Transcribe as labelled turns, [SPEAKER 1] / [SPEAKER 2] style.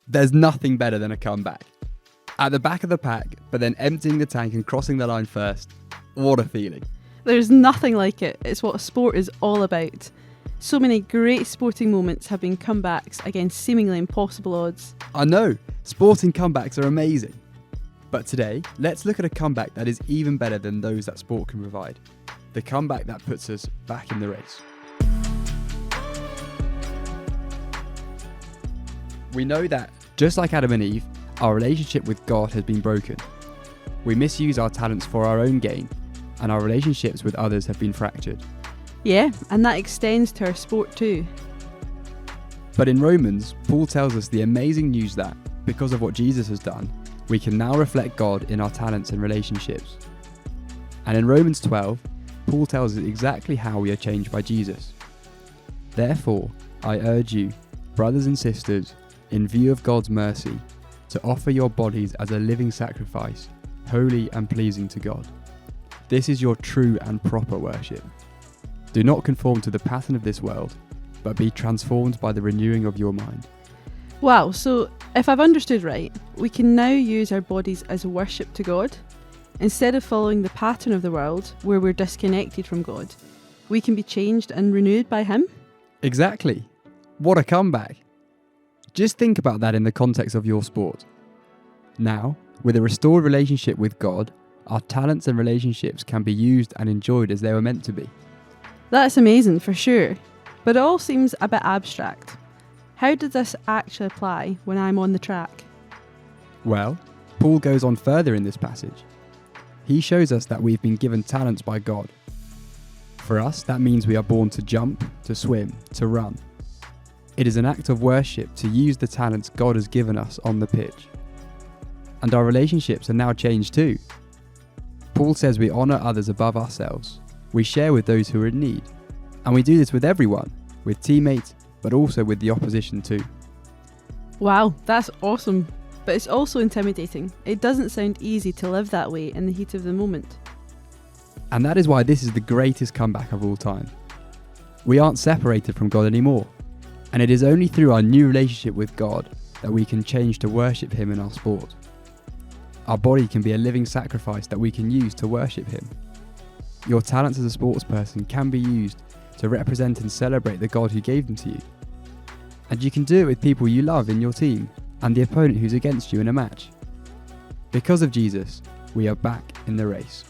[SPEAKER 1] There's nothing better than a comeback. At the back of the pack, but then emptying the tank and crossing the line first. What a feeling.
[SPEAKER 2] There's nothing like it. It's what sport is all about. So many great sporting moments have been comebacks against seemingly impossible odds.
[SPEAKER 1] I know, sporting comebacks are amazing. But today, let's look at a comeback that is even better than those that sport can provide. The comeback that puts us back in the race. We know that, just like Adam and Eve, our relationship with God has been broken. We misuse our talents for our own gain, and our relationships with others have been fractured.
[SPEAKER 2] Yeah, and that extends to our sport too.
[SPEAKER 1] But in Romans, Paul tells us the amazing news that, because of what Jesus has done, we can now reflect God in our talents and relationships. And in Romans 12, Paul tells us exactly how we are changed by Jesus. Therefore, I urge you, brothers and sisters, in view of God's mercy, to offer your bodies as a living sacrifice, holy and pleasing to God. This is your true and proper worship. Do not conform to the pattern of this world, but be transformed by the renewing of your mind.
[SPEAKER 2] Wow, so if I've understood right, we can now use our bodies as worship to God. Instead of following the pattern of the world, where we're disconnected from God, we can be changed and renewed by Him?
[SPEAKER 1] Exactly. What a comeback. Just think about that in the context of your sport. Now, with a restored relationship with God, our talents and relationships can be used and enjoyed as they were meant to be.
[SPEAKER 2] That's amazing for sure, but it all seems a bit abstract. How does this actually apply when I'm on the track?
[SPEAKER 1] Well, Paul goes on further in this passage. He shows us that we've been given talents by God. For us, that means we are born to jump, to swim, to run. It is an act of worship to use the talents God has given us on the pitch. And our relationships are now changed too. Paul says we honour others above ourselves. We share with those who are in need. And we do this with everyone, with teammates, but also with the opposition too.
[SPEAKER 2] Wow, that's awesome. But it's also intimidating. It doesn't sound easy to live that way in the heat of the moment.
[SPEAKER 1] And that is why this is the greatest comeback of all time. We aren't separated from God anymore. And it is only through our new relationship with God that we can change to worship Him in our sport. Our body can be a living sacrifice that we can use to worship Him. Your talents as a sports person can be used to represent and celebrate the God who gave them to you. And you can do it with people you love in your team and the opponent who's against you in a match. Because of Jesus, we are back in the race.